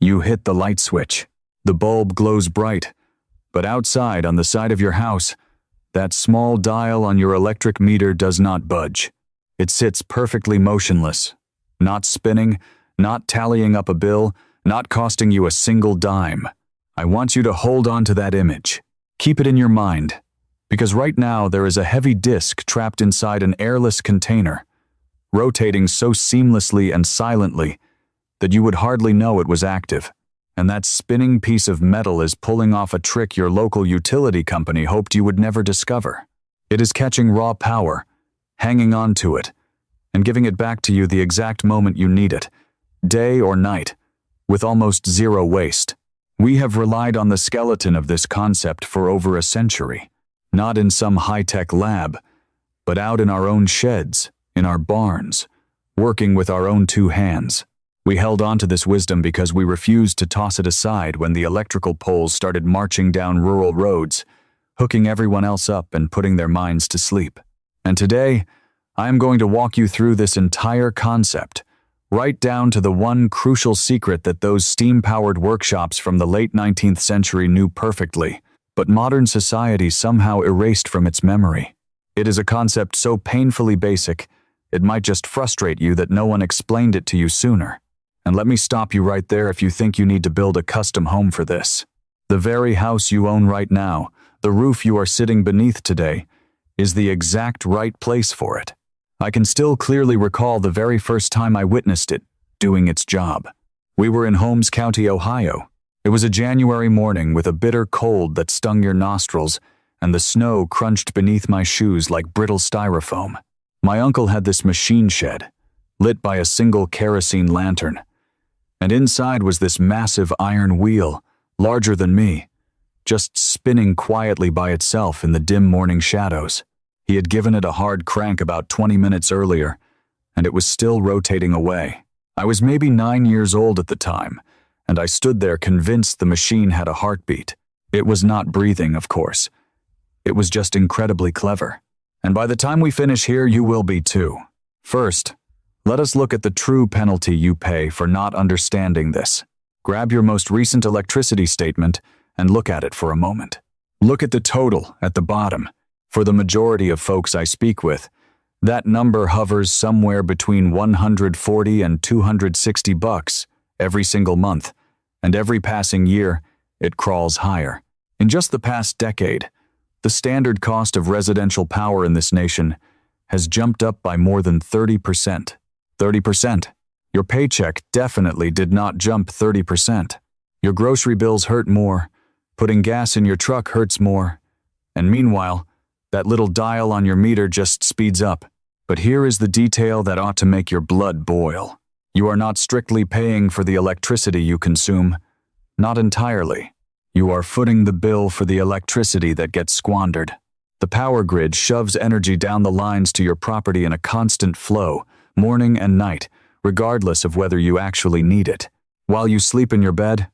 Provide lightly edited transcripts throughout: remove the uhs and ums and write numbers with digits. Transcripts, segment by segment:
You hit the light switch. The bulb glows bright. But outside, on the side of your house, that small dial on your electric meter does not budge. It sits perfectly motionless, not spinning, not tallying up a bill, not costing you a single dime. I want you to hold on to that image. Keep it in your mind, because right now there is a heavy disk trapped inside an airless container, rotating so seamlessly and silently that you would hardly know it was active. And that spinning piece of metal is pulling off a trick your local utility company hoped you would never discover. It is catching raw power, hanging on to it, and giving it back to you the exact moment you need it, day or night, with almost zero waste. We have relied on the skeleton of this concept for over a century, not in some high-tech lab, but out in our own sheds, in our barns, working with our own two hands. We held on to this wisdom because we refused to toss it aside when the electrical poles started marching down rural roads, hooking everyone else up and putting their minds to sleep. And today, I am going to walk you through this entire concept, right down to the one crucial secret that those steam-powered workshops from the late 19th century knew perfectly, but modern society somehow erased from its memory. It is a concept so painfully basic, it might just frustrate you that no one explained it to you sooner. And let me stop you right there if you think you need to build a custom home for this. The very house you own right now, the roof you are sitting beneath today, is the exact right place for it. I can still clearly recall the very first time I witnessed it doing its job. We were in Holmes County, Ohio. It was a January morning with a bitter cold that stung your nostrils, and the snow crunched beneath my shoes like brittle styrofoam. My uncle had this machine shed, lit by a single kerosene lantern. And inside was this massive iron wheel, larger than me, just spinning quietly by itself in the dim morning shadows. He had given it a hard crank about 20 minutes earlier, and it was still rotating away. I was maybe 9 years old at the time, and I stood there convinced the machine had a heartbeat. It was not breathing, of course. It was just incredibly clever. And by the time we finish here, you will be too. First, let us look at the true penalty you pay for not understanding this. Grab your most recent electricity statement and look at it for a moment. Look at the total at the bottom. For the majority of folks I speak with, that number hovers somewhere between $140 and $260 every single month, and every passing year, it crawls higher. In just the past decade, the standard cost of residential power in this nation has jumped up by more than 30%. 30%. Your paycheck definitely did not jump 30%. Your grocery bills hurt more, putting gas in your truck hurts more, and meanwhile, that little dial on your meter just speeds up. But here is the detail that ought to make your blood boil. You are not strictly paying for the electricity you consume. Not entirely. You are footing the bill for the electricity that gets squandered. The power grid shoves energy down the lines to your property in a constant flow, morning and night, regardless of whether you actually need it. While you sleep in your bed,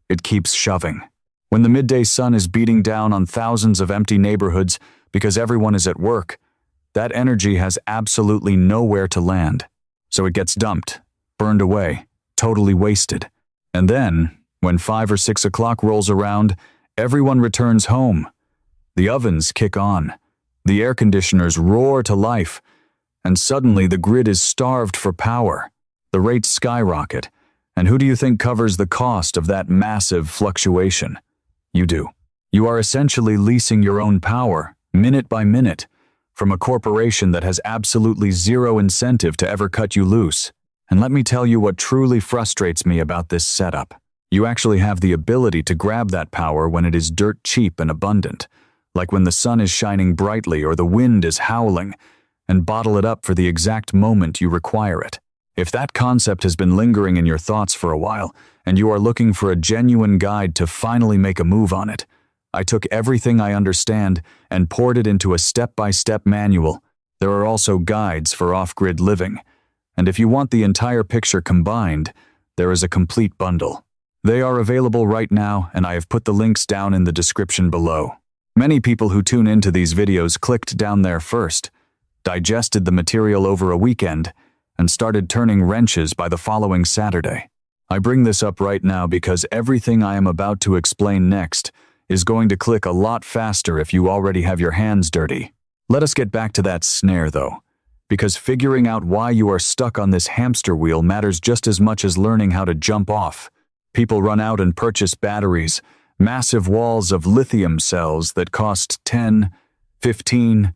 it keeps shoving. When the midday sun is beating down on thousands of empty neighborhoods because everyone is at work, that energy has absolutely nowhere to land. So it gets dumped, burned away, totally wasted. And then, when 5 or 6 o'clock rolls around, everyone returns home. The ovens kick on. The air conditioners roar to life. And suddenly the grid is starved for power. The rates skyrocket. And who do you think covers the cost of that massive fluctuation? You do. You are essentially leasing your own power, minute by minute, from a corporation that has absolutely zero incentive to ever cut you loose. And let me tell you what truly frustrates me about this setup. You actually have the ability to grab that power when it is dirt cheap and abundant, like when the sun is shining brightly or the wind is howling, and bottle it up for the exact moment you require it. If that concept has been lingering in your thoughts for a while, and you are looking for a genuine guide to finally make a move on it, I took everything I understand and poured it into a step-by-step manual. There are also guides for off-grid living, and if you want the entire picture combined, there is a complete bundle. They are available right now, and I have put the links down in the description below. Many people who tune into these videos clicked down there first, digested the material over a weekend, and started turning wrenches by the following Saturday. I bring this up right now because everything I am about to explain next is going to click a lot faster if you already have your hands dirty. Let us get back to that snare though, because figuring out why you are stuck on this hamster wheel matters just as much as learning how to jump off. People run out and purchase batteries, massive walls of lithium cells that cost 10, 15,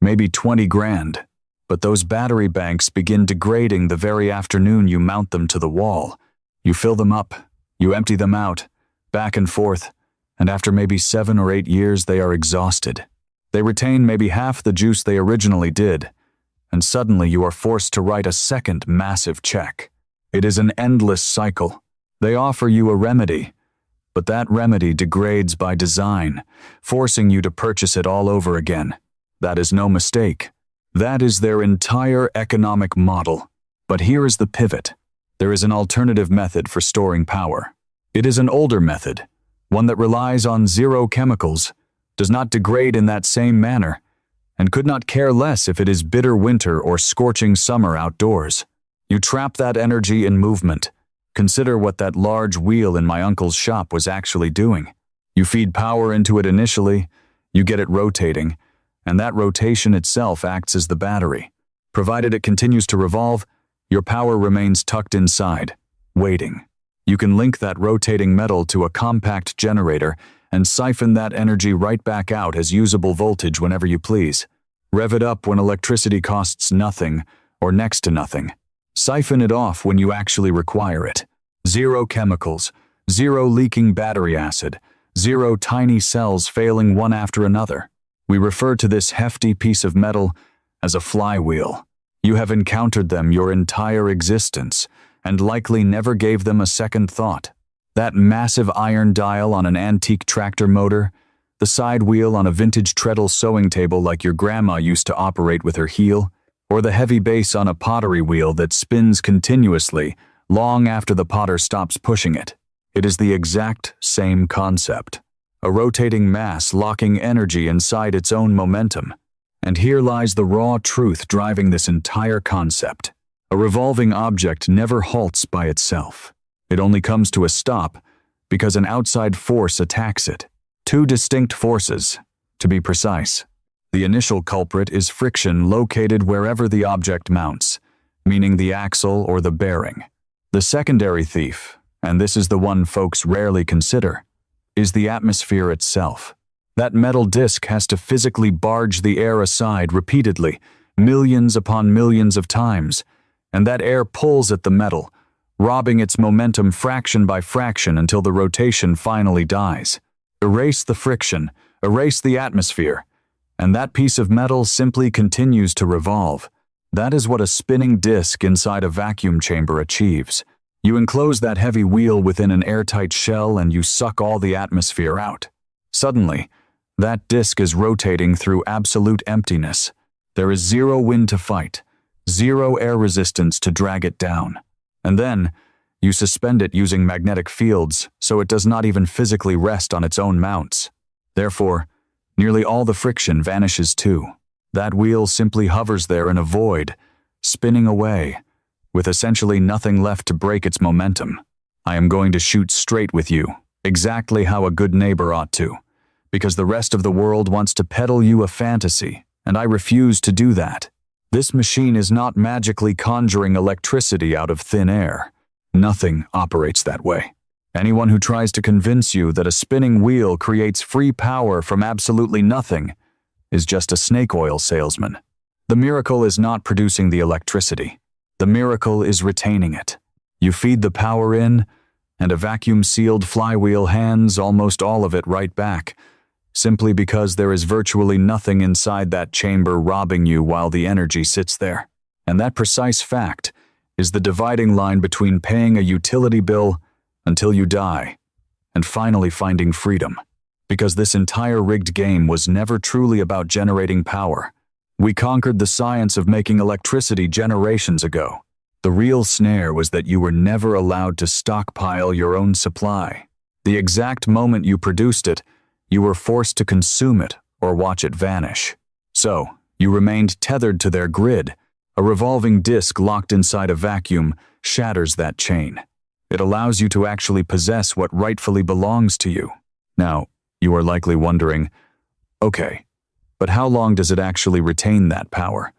maybe 20 grand. But those battery banks begin degrading the very afternoon you mount them to the wall. You fill them up, you empty them out, back and forth, and after maybe 7 or 8 years they are exhausted. They retain maybe half the juice they originally did, and suddenly you are forced to write a second massive check. It is an endless cycle. They offer you a remedy, but that remedy degrades by design, forcing you to purchase it all over again. That is no mistake. That is their entire economic model. But here is the pivot. There is an alternative method for storing power. It is an older method, one that relies on zero chemicals, does not degrade in that same manner, and could not care less if it is bitter winter or scorching summer outdoors. You trap that energy in movement. Consider what that large wheel in my uncle's shop was actually doing. You feed power into it initially, you get it rotating, and that rotation itself acts as the battery. Provided it continues to revolve, your power remains tucked inside, waiting. You can link that rotating metal to a compact generator and siphon that energy right back out as usable voltage whenever you please. Rev it up when electricity costs nothing or next to nothing. Siphon it off when you actually require it. Zero chemicals, zero leaking battery acid, zero tiny cells failing one after another. We refer to this hefty piece of metal as a flywheel. You have encountered them your entire existence and likely never gave them a second thought. That massive iron dial on an antique tractor motor, the side wheel on a vintage treadle sewing table like your grandma used to operate with her heel, or the heavy base on a pottery wheel that spins continuously long after the potter stops pushing it. It is the exact same concept. A rotating mass locking energy inside its own momentum. And here lies the raw truth driving this entire concept. A revolving object never halts by itself. It only comes to a stop because an outside force attacks it. Two distinct forces, to be precise. The initial culprit is friction located wherever the object mounts, meaning the axle or the bearing. The secondary thief, and this is the one folks rarely consider, is the atmosphere itself. That metal disc has to physically barge the air aside repeatedly, millions upon millions of times, and that air pulls at the metal, robbing its momentum fraction by fraction until the rotation finally dies. Erase the friction, erase the atmosphere, and that piece of metal simply continues to revolve. That is what a spinning disc inside a vacuum chamber achieves. You enclose that heavy wheel within an airtight shell and you suck all the atmosphere out. Suddenly, that disc is rotating through absolute emptiness. There is zero wind to fight, zero air resistance to drag it down. And then, you suspend it using magnetic fields so it does not even physically rest on its own mounts. Therefore, nearly all the friction vanishes too. That wheel simply hovers there in a void, spinning away, with essentially nothing left to break its momentum. I am going to shoot straight with you, exactly how a good neighbor ought to, because the rest of the world wants to peddle you a fantasy, and I refuse to do that. This machine is not magically conjuring electricity out of thin air. Nothing operates that way. Anyone who tries to convince you that a spinning wheel creates free power from absolutely nothing is just a snake oil salesman. The miracle is not producing the electricity. The miracle is retaining it. You feed the power in, and a vacuum-sealed flywheel hands almost all of it right back, simply because there is virtually nothing inside that chamber robbing you while the energy sits there. And that precise fact is the dividing line between paying a utility bill until you die and finally finding freedom. Because this entire rigged game was never truly about generating power. We conquered the science of making electricity generations ago. The real snare was that you were never allowed to stockpile your own supply. The exact moment you produced it, you were forced to consume it or watch it vanish. So, you remained tethered to their grid. A revolving disc locked inside a vacuum shatters that chain. It allows you to actually possess what rightfully belongs to you. Now, you are likely wondering, okay, but how long does it actually retain that power?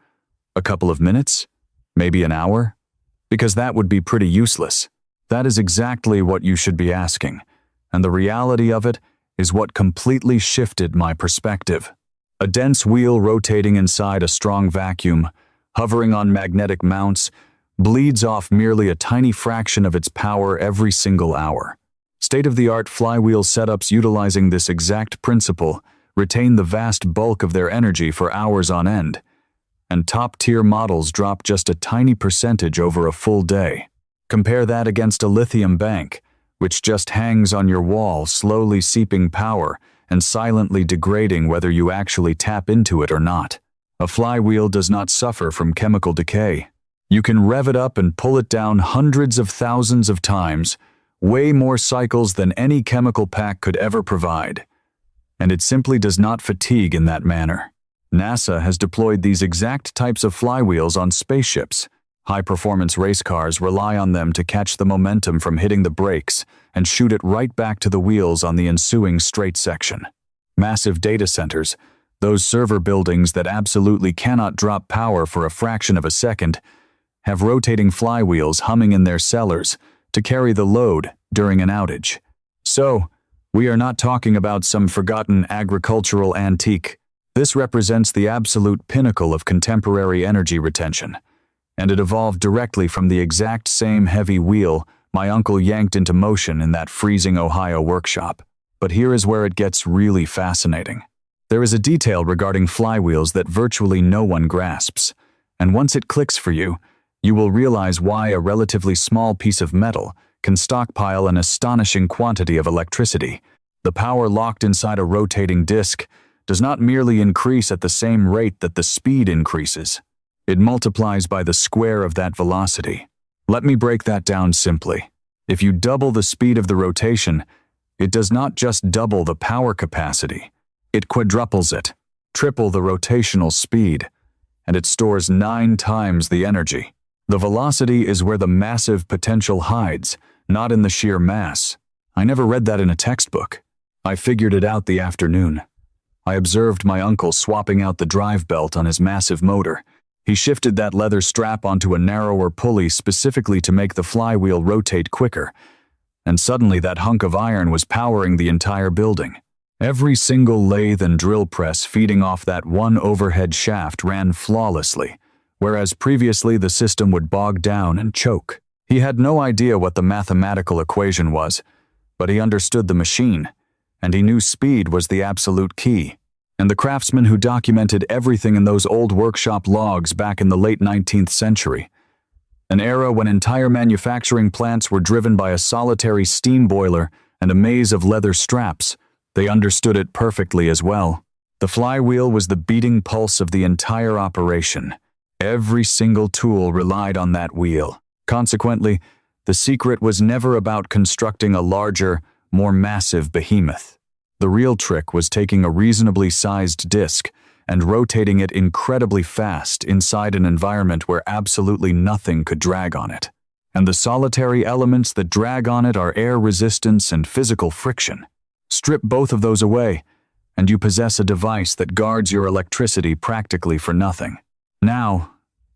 A couple of minutes? Maybe an hour? Because that would be pretty useless. That is exactly what you should be asking, and the reality of it is what completely shifted my perspective. A dense wheel rotating inside a strong vacuum, hovering on magnetic mounts, bleeds off merely a tiny fraction of its power every single hour. State-of-the-art flywheel setups utilizing this exact principle retain the vast bulk of their energy for hours on end, and top-tier models drop just a tiny percentage over a full day. Compare that against a lithium bank, which just hangs on your wall, slowly seeping power and silently degrading whether you actually tap into it or not. A flywheel does not suffer from chemical decay. You can rev it up and pull it down hundreds of thousands of times, way more cycles than any chemical pack could ever provide. And it simply does not fatigue in that manner. NASA has deployed these exact types of flywheels on spaceships. High-performance race cars rely on them to catch the momentum from hitting the brakes and shoot it right back to the wheels on the ensuing straight section. Massive data centers, those server buildings that absolutely cannot drop power for a fraction of a second, have rotating flywheels humming in their cellars to carry the load during an outage. So, we are not talking about some forgotten agricultural antique. This represents the absolute pinnacle of contemporary energy retention, and it evolved directly from the exact same heavy wheel my uncle yanked into motion in that freezing Ohio workshop. But here is where it gets really fascinating. There is a detail regarding flywheels that virtually no one grasps, and once it clicks for you, you will realize why a relatively small piece of metal can stockpile an astonishing quantity of electricity. The power locked inside a rotating disc does not merely increase at the same rate that the speed increases. It multiplies by the square of that velocity. Let me break that down simply. If you double the speed of the rotation, it does not just double the power capacity, it quadruples it, triple the rotational speed, and it stores 9 times the energy. The velocity is where the massive potential hides, not in the sheer mass. I never read that in a textbook. I figured it out the afternoon. I observed my uncle swapping out the drive belt on his massive motor. He shifted that leather strap onto a narrower pulley specifically to make the flywheel rotate quicker, and suddenly that hunk of iron was powering the entire building. Every single lathe and drill press feeding off that one overhead shaft ran flawlessly, whereas previously the system would bog down and choke. He had no idea what the mathematical equation was, but he understood the machine, and he knew speed was the absolute key. And the craftsman who documented everything in those old workshop logs back in the late 19th century, an era when entire manufacturing plants were driven by a solitary steam boiler and a maze of leather straps, they understood it perfectly as well. The flywheel was the beating pulse of the entire operation. Every single tool relied on that wheel. Consequently, the secret was never about constructing a larger, more massive behemoth. The real trick was taking a reasonably sized disc and rotating it incredibly fast inside an environment where absolutely nothing could drag on it. And the solitary elements that drag on it are air resistance and physical friction. Strip both of those away, and you possess a device that guards your electricity practically for nothing. Now,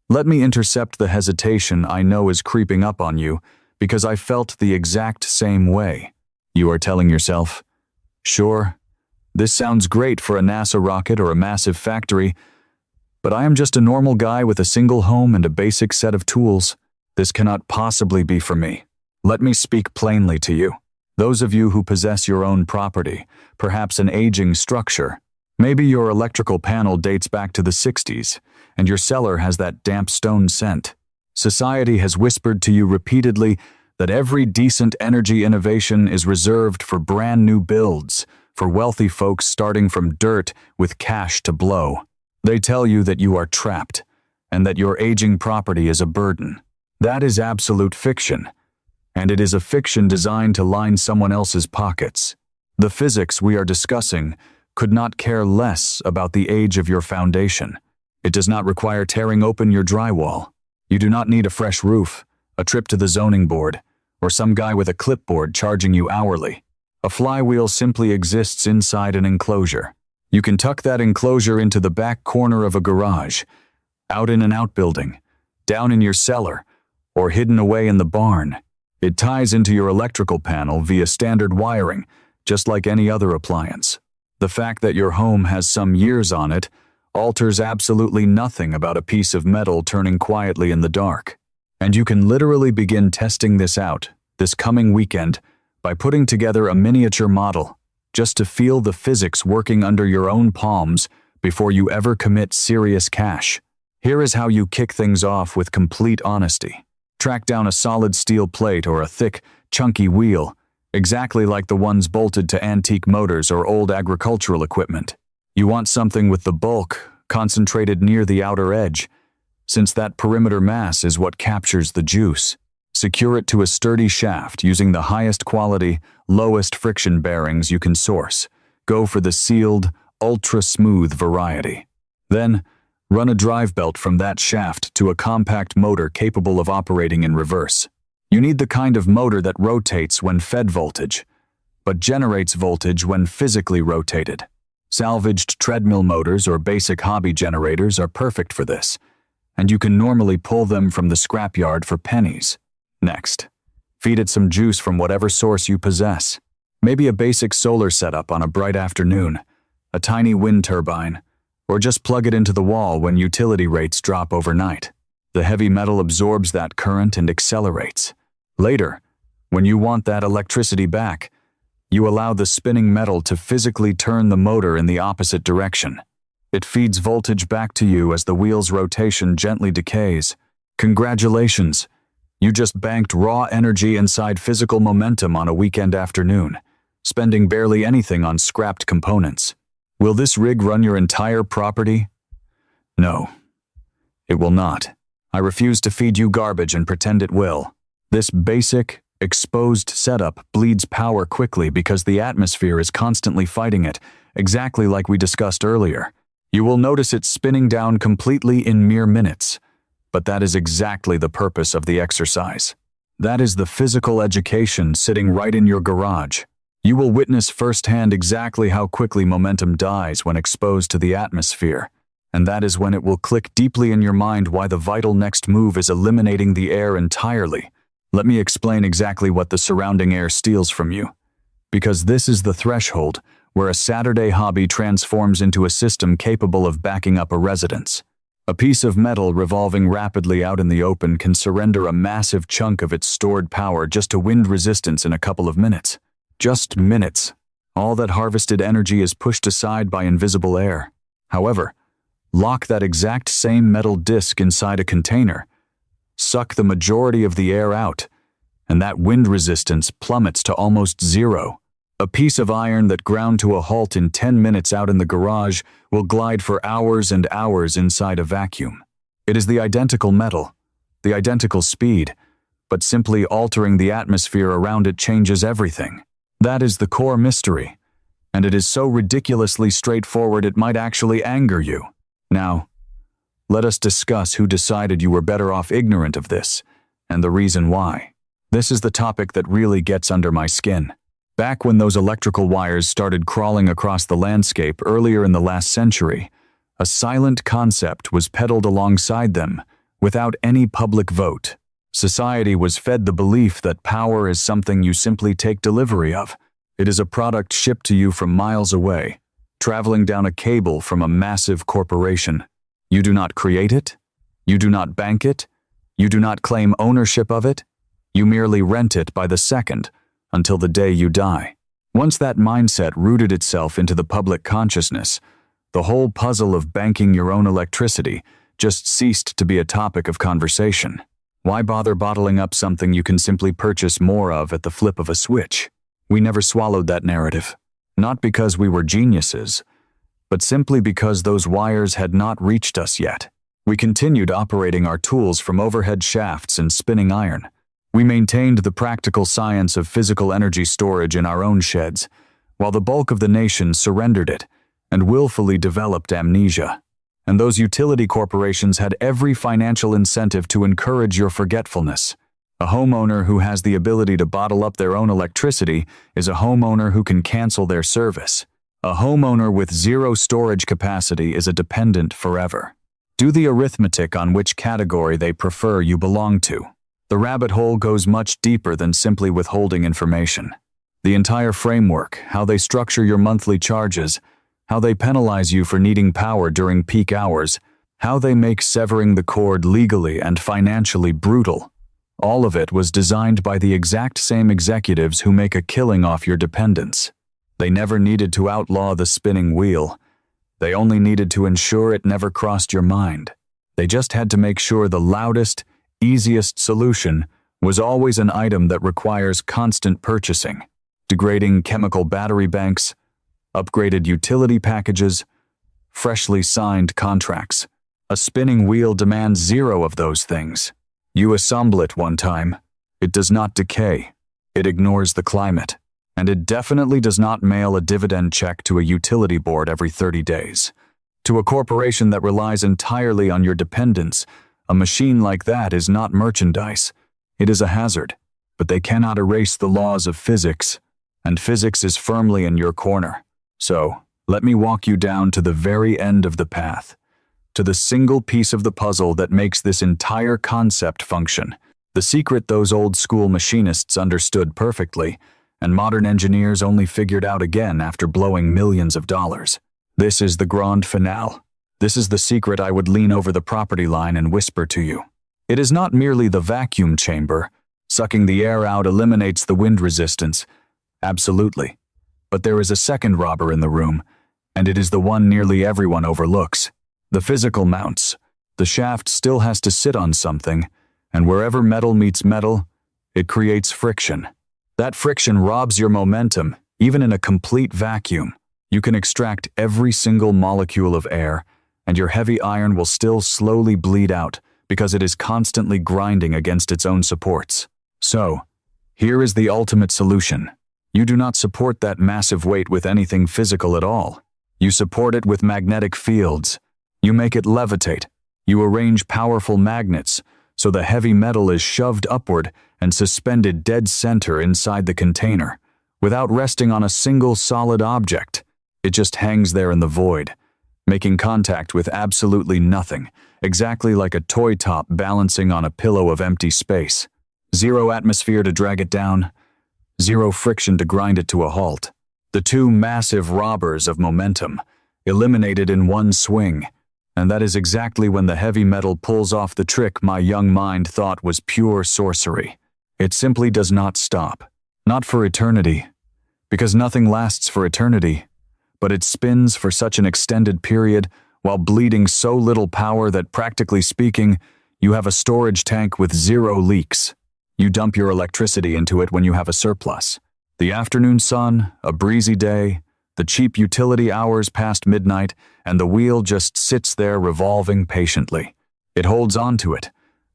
let me intercept the hesitation I know is creeping up on you, because I felt the exact same way. You are telling yourself, sure, this sounds great for a NASA rocket or a massive factory, but I am just a normal guy with a single home and a basic set of tools. This cannot possibly be for me. Let me speak plainly to you. Those of you who possess your own property, perhaps an aging structure, maybe your electrical panel dates back to the 60s, and your cellar has that damp stone scent. Society has whispered to you repeatedly that every decent energy innovation is reserved for brand new builds, for wealthy folks starting from dirt with cash to blow. They tell you that you are trapped, and that your aging property is a burden. That is absolute fiction, and it is a fiction designed to line someone else's pockets. The physics we are discussing could not care less about the age of your foundation. It does not require tearing open your drywall. You do not need a fresh roof, a trip to the zoning board, or some guy with a clipboard charging you hourly. A flywheel simply exists inside an enclosure. You can tuck that enclosure into the back corner of a garage, out in an outbuilding, down in your cellar, or hidden away in the barn. It ties into your electrical panel via standard wiring, just like any other appliance. The fact that your home has some years on it alters absolutely nothing about a piece of metal turning quietly in the dark. And you can literally begin testing this out this coming weekend by putting together a miniature model, just to feel the physics working under your own palms before you ever commit serious cash. Here is how you kick things off with complete honesty. Track down a solid steel plate or a thick, chunky wheel, exactly like the ones bolted to antique motors or old agricultural equipment. You want something with the bulk concentrated near the outer edge, since that perimeter mass is what captures the juice. Secure it to a sturdy shaft using the highest quality, lowest friction bearings you can source. Go for the sealed, ultra-smooth variety. Then, run a drive belt from that shaft to a compact motor capable of operating in reverse. You need the kind of motor that rotates when fed voltage, but generates voltage when physically rotated. Salvaged treadmill motors or basic hobby generators are perfect for this, and you can normally pull them from the scrapyard for pennies. Next, feed it some juice from whatever source you possess. Maybe a basic solar setup on a bright afternoon, a tiny wind turbine, or just plug it into the wall when utility rates drop overnight. The heavy metal absorbs that current and accelerates. Later, when you want that electricity back, you allow the spinning metal to physically turn the motor in the opposite direction. It feeds voltage back to you as the wheel's rotation gently decays. Congratulations! You just banked raw energy inside physical momentum on a weekend afternoon, spending barely anything on scrapped components. Will this rig run your entire property? No, it will not. I refuse to feed you garbage and pretend it will. This basic, exposed setup bleeds power quickly because the atmosphere is constantly fighting it, exactly like we discussed earlier. You will notice it spinning down completely in mere minutes. But that is exactly the purpose of the exercise. That is the physical education sitting right in your garage. You will witness firsthand exactly how quickly momentum dies when exposed to the atmosphere, and that is when it will click deeply in your mind why the vital next move is eliminating the air entirely. Let me explain exactly what the surrounding air steals from you. Because this is the threshold where a Saturday hobby transforms into a system capable of backing up a residence. A piece of metal revolving rapidly out in the open can surrender a massive chunk of its stored power just to wind resistance in a couple of minutes. Just minutes. All that harvested energy is pushed aside by invisible air. However, lock that exact same metal disc inside a container. Suck the majority of the air out, and that wind resistance plummets to almost zero. A piece of iron that ground to a halt in 10 minutes out in the garage will glide for hours and hours inside a vacuum. It is the identical metal, the identical speed, but simply altering the atmosphere around it changes everything. That is the core mystery, and it is so ridiculously straightforward it might actually anger you. Now, let us discuss who decided you were better off ignorant of this, and the reason why. This is the topic that really gets under my skin. Back when those electrical wires started crawling across the landscape earlier in the last century, a silent concept was peddled alongside them, without any public vote. Society was fed the belief that power is something you simply take delivery of. It is a product shipped to you from miles away, traveling down a cable from a massive corporation. You do not create it, you do not bank it, you do not claim ownership of it, you merely rent it by the second, until the day you die. Once that mindset rooted itself into the public consciousness, the whole puzzle of banking your own electricity just ceased to be a topic of conversation. Why bother bottling up something you can simply purchase more of at the flip of a switch? We never swallowed that narrative. Not because we were geniuses, but simply because those wires had not reached us yet. We continued operating our tools from overhead shafts and spinning iron. We maintained the practical science of physical energy storage in our own sheds, while the bulk of the nation surrendered it and willfully developed amnesia. And those utility corporations had every financial incentive to encourage your forgetfulness. A homeowner who has the ability to bottle up their own electricity is a homeowner who can cancel their service. A homeowner with zero storage capacity is a dependent forever. Do the arithmetic on which category they prefer you belong to. The rabbit hole goes much deeper than simply withholding information. The entire framework, how they structure your monthly charges, how they penalize you for needing power during peak hours, how they make severing the cord legally and financially brutal. All of it was designed by the exact same executives who make a killing off your dependents. They never needed to outlaw the spinning wheel. They only needed to ensure it never crossed your mind. They just had to make sure the loudest, easiest solution was always an item that requires constant purchasing. Degrading chemical battery banks, upgraded utility packages, freshly signed contracts. A spinning wheel demands zero of those things. You assemble it one time. It does not decay. It ignores the climate. And it definitely does not mail a dividend check to a utility board every 30 days. To a corporation that relies entirely on your dependence, a machine like that is not merchandise. It is a hazard, but they cannot erase the laws of physics, and physics is firmly in your corner. So, let me walk you down to the very end of the path, to the single piece of the puzzle that makes this entire concept function. The secret those old-school machinists understood perfectly, and modern engineers only figured out again after blowing millions of dollars. This is the grand finale. This is the secret I would lean over the property line and whisper to you. It is not merely the vacuum chamber. Sucking the air out eliminates the wind resistance. Absolutely. But there is a second robber in the room, and it is the one nearly everyone overlooks. The physical mounts. The shaft still has to sit on something, and wherever metal meets metal, it creates friction. That friction robs your momentum, even in a complete vacuum. You can extract every single molecule of air, and your heavy iron will still slowly bleed out because it is constantly grinding against its own supports. So, here is the ultimate solution. You do not support that massive weight with anything physical at all. You support it with magnetic fields. You make it levitate. You arrange powerful magnets, so the heavy metal is shoved upward and suspended dead center inside the container, without resting on a single solid object. It just hangs there in the void, making contact with absolutely nothing, exactly like a toy top balancing on a pillow of empty space. Zero atmosphere to drag it down, zero friction to grind it to a halt. The two massive robbers of momentum, eliminated in one swing. And that is exactly when the heavy metal pulls off the trick my young mind thought was pure sorcery. It simply does not stop. Not for eternity, because nothing lasts for eternity, but it spins for such an extended period while bleeding so little power that, practically speaking, you have a storage tank with zero leaks. You dump your electricity into it when you have a surplus. The afternoon sun, a breezy day, the cheap utility hours past midnight, and the wheel just sits there revolving patiently. It holds on to it,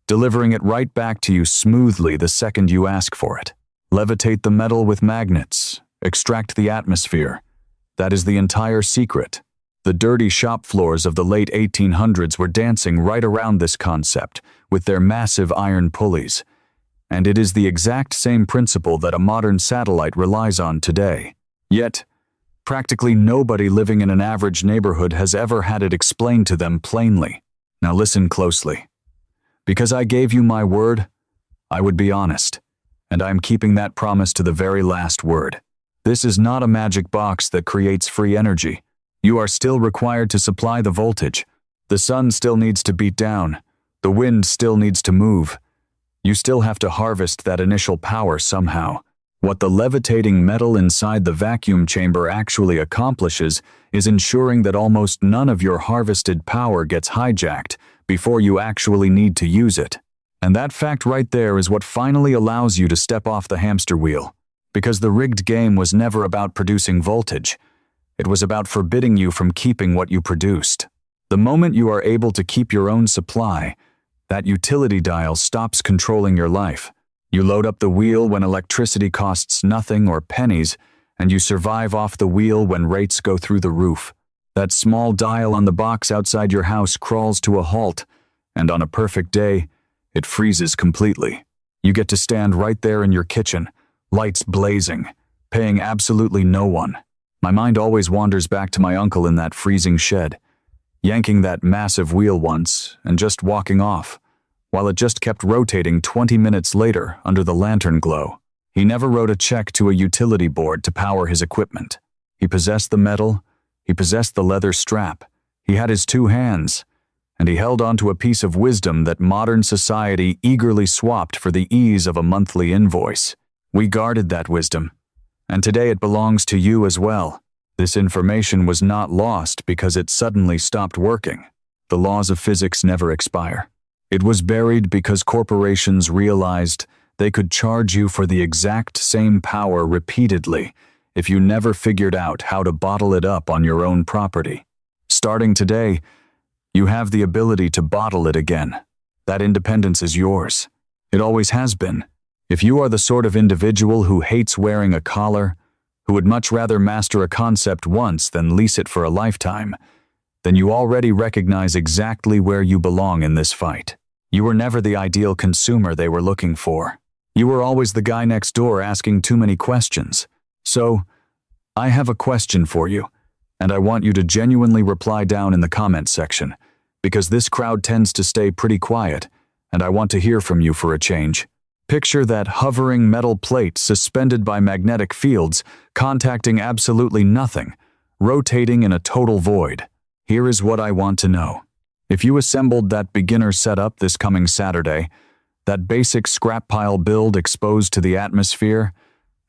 delivering it right back to you smoothly the second you ask for it. Levitate the metal with magnets, extract the atmosphere. That is the entire secret. The dirty shop floors of the late 1800s were dancing right around this concept with their massive iron pulleys. And it is the exact same principle that a modern satellite relies on today. Yet, practically nobody living in an average neighborhood has ever had it explained to them plainly. Now listen closely. Because I gave you my word, I would be honest, and I am keeping that promise to the very last word. This is not a magic box that creates free energy. You are still required to supply the voltage. The sun still needs to beat down. The wind still needs to move. You still have to harvest that initial power somehow. What the levitating metal inside the vacuum chamber actually accomplishes is ensuring that almost none of your harvested power gets hijacked before you actually need to use it. And that fact right there is what finally allows you to step off the hamster wheel. Because the rigged game was never about producing voltage. It was about forbidding you from keeping what you produced. The moment you are able to keep your own supply, that utility dial stops controlling your life. You load up the wheel when electricity costs nothing or pennies, and you survive off the wheel when rates go through the roof. That small dial on the box outside your house crawls to a halt, and on a perfect day, it freezes completely. You get to stand right there in your kitchen, lights blazing, paying absolutely no one. My mind always wanders back to my uncle in that freezing shed, yanking that massive wheel once and just walking off, while it just kept rotating 20 minutes later under the lantern glow. He never wrote a check to a utility board to power his equipment. He possessed the metal, he possessed the leather strap, he had his two hands, and he held onto a piece of wisdom that modern society eagerly swapped for the ease of a monthly invoice. We guarded that wisdom, and today it belongs to you as well. This information was not lost because it suddenly stopped working. The laws of physics never expire. It was buried because corporations realized they could charge you for the exact same power repeatedly if you never figured out how to bottle it up on your own property. Starting today, you have the ability to bottle it again. That independence is yours. It always has been. If you are the sort of individual who hates wearing a collar, who would much rather master a concept once than lease it for a lifetime, then you already recognize exactly where you belong in this fight. You were never the ideal consumer they were looking for. You were always the guy next door asking too many questions. So, I have a question for you, and I want you to genuinely reply down in the comments section, because this crowd tends to stay pretty quiet, and I want to hear from you for a change. Picture that hovering metal plate suspended by magnetic fields, contacting absolutely nothing, rotating in a total void. Here is what I want to know. If you assembled that beginner setup this coming Saturday, that basic scrap pile build exposed to the atmosphere,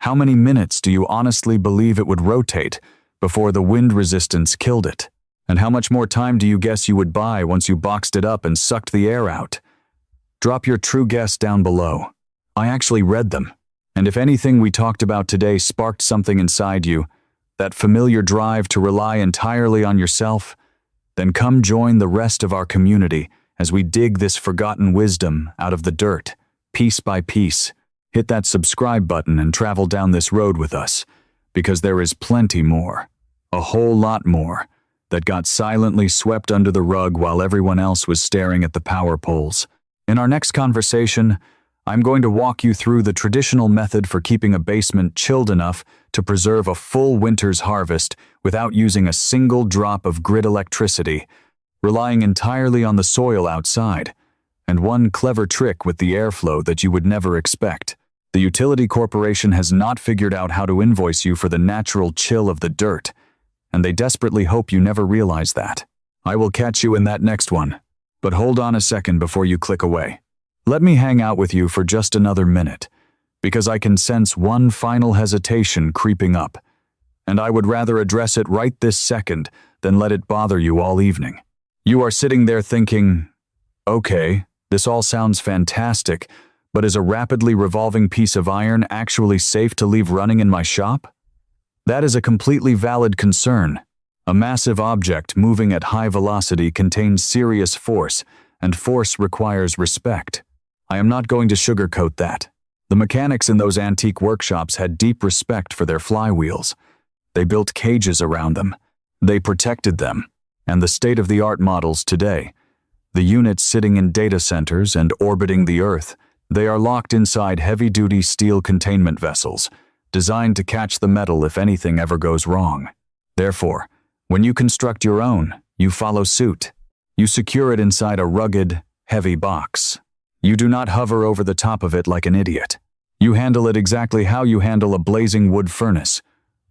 how many minutes do you honestly believe it would rotate before the wind resistance killed it? And how much more time do you guess you would buy once you boxed it up and sucked the air out? Drop your true guess down below. I actually read them, and if anything we talked about today sparked something inside you, that familiar drive to rely entirely on yourself, then come join the rest of our community as we dig this forgotten wisdom out of the dirt, piece by piece. Hit that subscribe button and travel down this road with us, because there is plenty more, a whole lot more, that got silently swept under the rug while everyone else was staring at the power poles. In our next conversation, I'm going to walk you through the traditional method for keeping a basement chilled enough to preserve a full winter's harvest without using a single drop of grid electricity, relying entirely on the soil outside, and one clever trick with the airflow that you would never expect. The utility corporation has not figured out how to invoice you for the natural chill of the dirt, and they desperately hope you never realize that. I will catch you in that next one, but hold on a second before you click away. Let me hang out with you for just another minute, because I can sense one final hesitation creeping up, and I would rather address it right this second than let it bother you all evening. You are sitting there thinking, okay, this all sounds fantastic, but is a rapidly revolving piece of iron actually safe to leave running in my shop? That is a completely valid concern. A massive object moving at high velocity contains serious force, and force requires respect. I am not going to sugarcoat that. The mechanics in those antique workshops had deep respect for their flywheels. They built cages around them. They protected them. And the state-of-the-art models today, the units sitting in data centers and orbiting the Earth, they are locked inside heavy-duty steel containment vessels, designed to catch the metal if anything ever goes wrong. Therefore, when you construct your own, you follow suit. You secure it inside a rugged, heavy box. You do not hover over the top of it like an idiot. You handle it exactly how you handle a blazing wood furnace,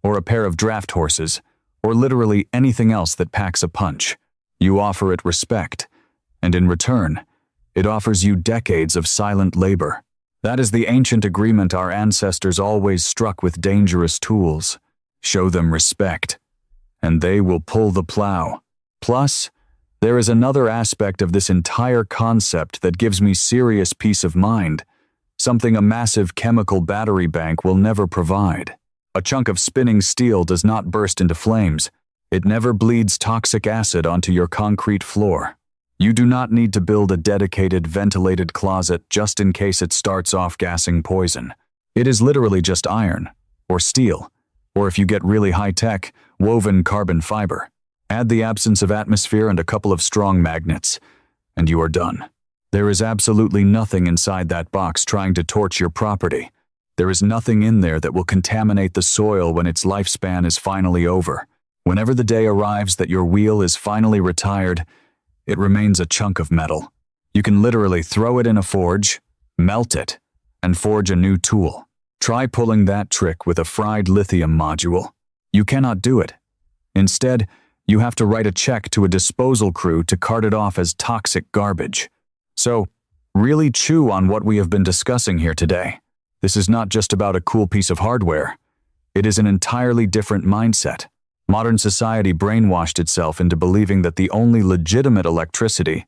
or a pair of draft horses, or literally anything else that packs a punch. You offer it respect, and in return, it offers you decades of silent labor. That is the ancient agreement our ancestors always struck with dangerous tools. Show them respect, and they will pull the plow. Plus, there is another aspect of this entire concept that gives me serious peace of mind, something a massive chemical battery bank will never provide. A chunk of spinning steel does not burst into flames. It never bleeds toxic acid onto your concrete floor. You do not need to build a dedicated, ventilated closet just in case it starts off gassing poison. It is literally just iron, or steel, or if you get really high-tech, woven carbon fiber. Add the absence of atmosphere and a couple of strong magnets, and you are done. There is absolutely nothing inside that box trying to torch your property. There is nothing in there that will contaminate the soil when its lifespan is finally over. Whenever the day arrives that your wheel is finally retired, it remains a chunk of metal. You can literally throw it in a forge, melt it, and forge a new tool. Try pulling that trick with a fried lithium module. You cannot do it. Instead, you have to write a check to a disposal crew to cart it off as toxic garbage. So, really chew on what we have been discussing here today. This is not just about a cool piece of hardware. It is an entirely different mindset. Modern society brainwashed itself into believing that the only legitimate electricity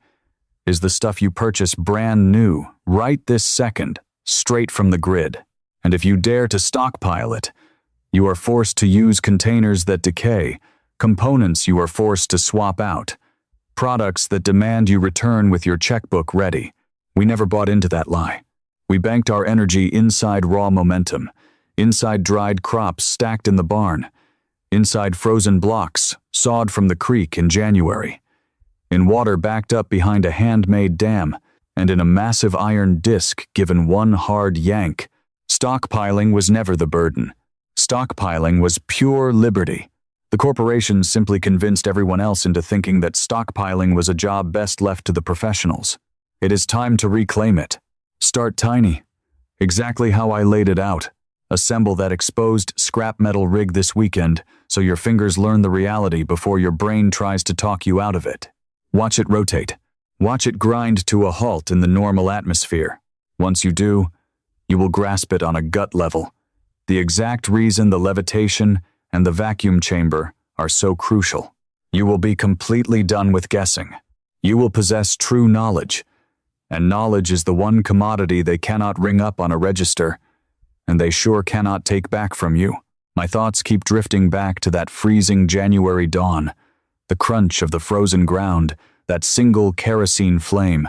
is the stuff you purchase brand new, right this second, straight from the grid. And if you dare to stockpile it, you are forced to use containers that decay, components you are forced to swap out, products that demand you return with your checkbook ready. We never bought into that lie. We banked our energy inside raw momentum, inside dried crops stacked in the barn, inside frozen blocks sawed from the creek in January, in water backed up behind a handmade dam, and in a massive iron disc given one hard yank. Stockpiling was never the burden. Stockpiling was pure liberty. The corporations simply convinced everyone else into thinking that stockpiling was a job best left to the professionals. It is time to reclaim it. Start tiny. Exactly how I laid it out. Assemble that exposed scrap metal rig this weekend so your fingers learn the reality before your brain tries to talk you out of it. Watch it rotate. Watch it grind to a halt in the normal atmosphere. Once you do, you will grasp it on a gut level. The exact reason the levitation and the vacuum chamber are so crucial. You will be completely done with guessing. You will possess true knowledge. And knowledge is the one commodity they cannot ring up on a register, and they sure cannot take back from you. My thoughts keep drifting back to that freezing January dawn, the crunch of the frozen ground, that single kerosene flame,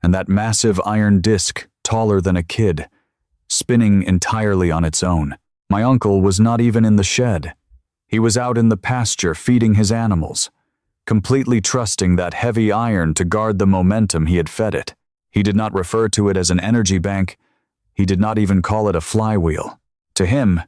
and that massive iron disc taller than a kid, spinning entirely on its own. My uncle was not even in the shed. He was out in the pasture feeding his animals, completely trusting that heavy iron to guard the momentum he had fed it. He did not refer to it as an energy bank. He did not even call it a flywheel. To him,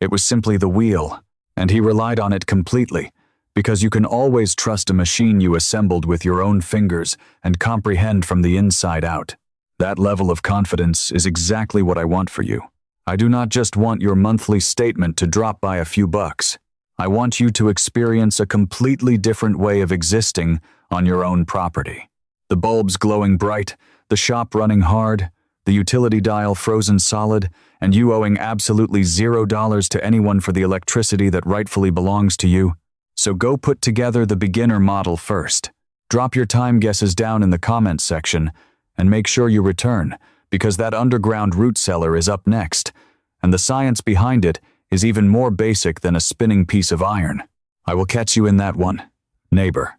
it was simply the wheel, and he relied on it completely, because you can always trust a machine you assembled with your own fingers and comprehend from the inside out. That level of confidence is exactly what I want for you. I do not just want your monthly statement to drop by a few bucks. I want you to experience a completely different way of existing on your own property. The bulbs glowing bright, the shop running hard, the utility dial frozen solid, and you owing absolutely $0 to anyone for the electricity that rightfully belongs to you. So go put together the beginner model first. Drop your time guesses down in the comments section, and make sure you return, because that underground root cellar is up next, and the science behind it is even more basic than a spinning piece of iron. I will catch you in that one, neighbor.